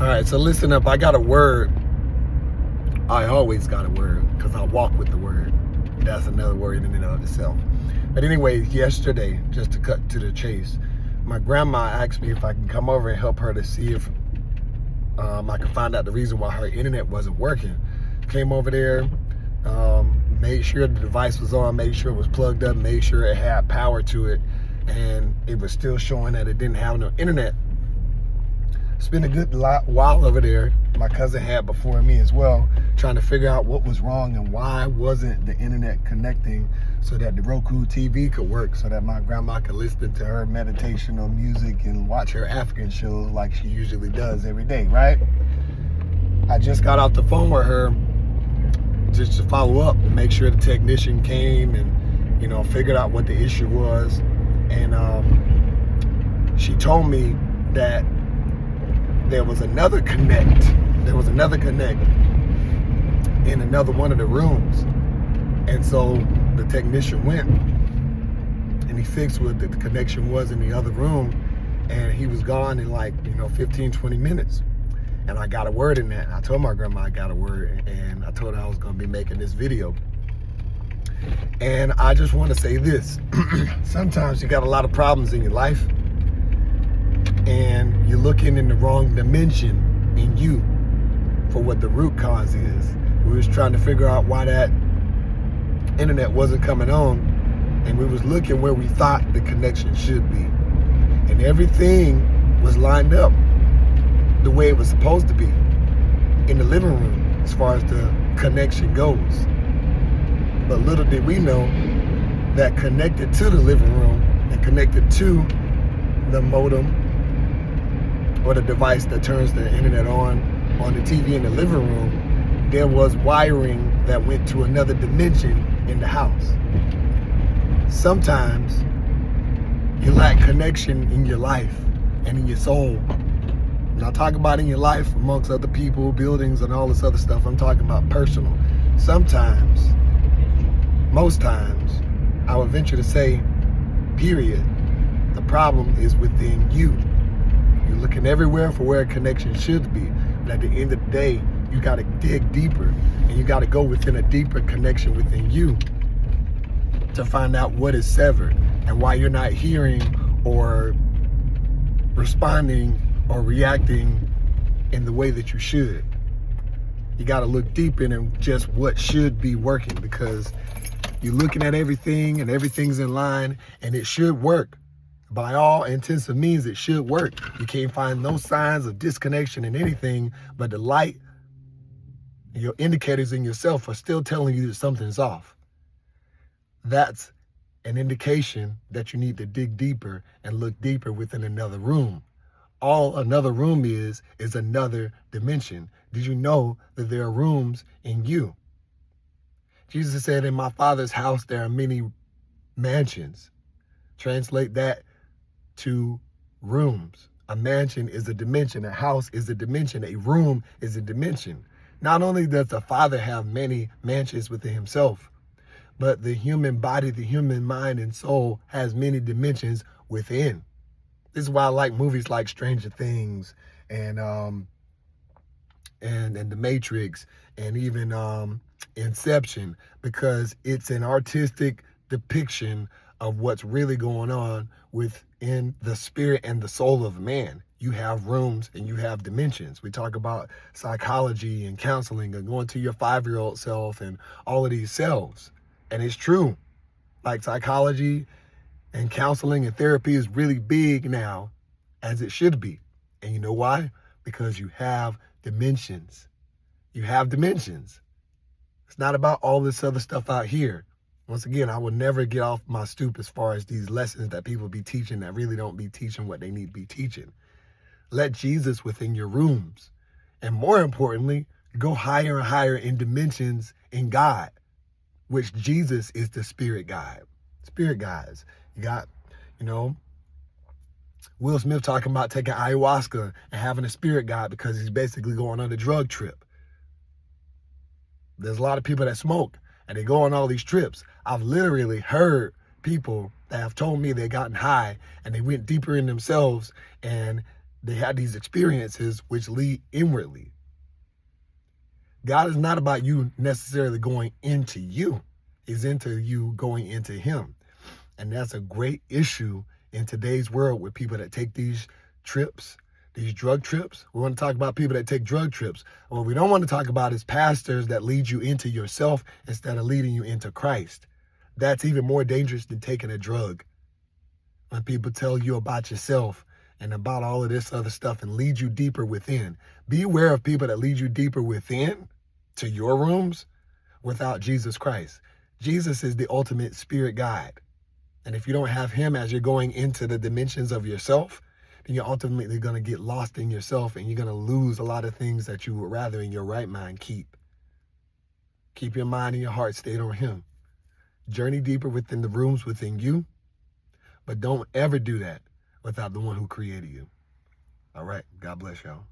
All right, so listen up. I got a word. I always got a word because I walk with the word. That's another word in and of itself. But anyway, yesterday, just to cut to the chase, my grandma asked me if I can come over and help her to see if I could find out the reason why her internet wasn't working. Came over there, made sure the device was on, made sure it was plugged up, made sure it had power to it, and it was still showing that it didn't have no internet. Spent a good while over there. My cousin had before me as well, trying to figure out what was wrong and why wasn't the internet connecting so that the Roku TV could work, so that my grandma could listen to her meditational music and watch her African shows like she usually does every day, right? I just got off the phone with her just to follow up and make sure the technician came and, figured out what the issue was. And she told me that there was another connect in another one of the rooms. And so the technician went and he fixed what the connection was in the other room, and he was gone in 15, 20 minutes. And I got a word in that. I told my grandma I got a word, and I told her I was gonna be making this video. And I just wanna say this. Sometimes you got a lot of problems in your life, and you're looking in the wrong dimension in you for what the root cause is. We was trying to figure out why that internet wasn't coming on, and we was looking where we thought the connection should be. And everything was lined up the way it was supposed to be in the living room as far as the connection goes. But little did we know that connected to the living room and connected to the modem or the device that turns the internet on the TV in the living room, there was wiring that went to another dimension in the house. Sometimes you lack connection in your life and in your soul. And I talk about in your life amongst other people, buildings, and all this other stuff. I'm talking about personal. Sometimes, most times, I would venture to say, period, the problem is within you. You're looking everywhere for where a connection should be. But at the end of the day, you got to dig deeper, and you got to go within a deeper connection within you to find out what is severed and why you're not hearing or responding or reacting in the way that you should. You got to look deep in just what should be working, because you're looking at everything and everything's in line and it should work. By all intents and means, it should work. You can't find no signs of disconnection in anything, but the light, your indicators in yourself are still telling you that something's off. That's an indication that you need to dig deeper and look deeper within another room. All another room is another dimension. Did you know that there are rooms in you? Jesus said, in my Father's house, there are many mansions. Translate that to rooms. A mansion is a dimension. A house is a dimension. A room is a dimension. Not only does the Father have many mansions within himself, but the human body, the human mind and soul has many dimensions within. This is why I like movies like Stranger Things and The Matrix and even Inception, because it's an artistic depiction of what's really going on within the spirit and the soul of man. You have rooms and you have dimensions. We talk about psychology and counseling and going to your 5-year-old self and all of these selves. And it's true. Like psychology and counseling and therapy is really big now, as it should be. And you know why? Because you have dimensions. You have dimensions. It's not about all this other stuff out here. Once again, I will never get off my stoop as far as these lessons that people be teaching that really don't be teaching what they need to be teaching. Let Jesus within your rooms. And more importantly, go higher and higher in dimensions in God, which Jesus is the spirit guide. Spirit guides. You got, Will Smith talking about taking ayahuasca and having a spirit guide because he's basically going on a drug trip. There's a lot of people that smoke and they go on all these trips. I've literally heard people that have told me they gotten high and they went deeper in themselves and They had these experiences which lead inwardly. God is not about you necessarily going into you. He's into you going into him. And that's a great issue in today's world with people that take these trips, these drug trips. We want to talk about people that take drug trips. What we don't want to talk about is pastors that lead you into yourself instead of leading you into Christ. That's even more dangerous than taking a drug. When people tell you about yourself and about all of this other stuff and lead you deeper within. Be aware of people that lead you deeper within to your rooms without Jesus Christ. Jesus is the ultimate spirit guide. And if you don't have him as you're going into the dimensions of yourself, then you're ultimately going to get lost in yourself and you're going to lose a lot of things that you would rather in your right mind keep. Keep your mind and your heart stayed on him. Journey deeper within the rooms within you, but don't ever do that without the one who created you. All right. God bless y'all.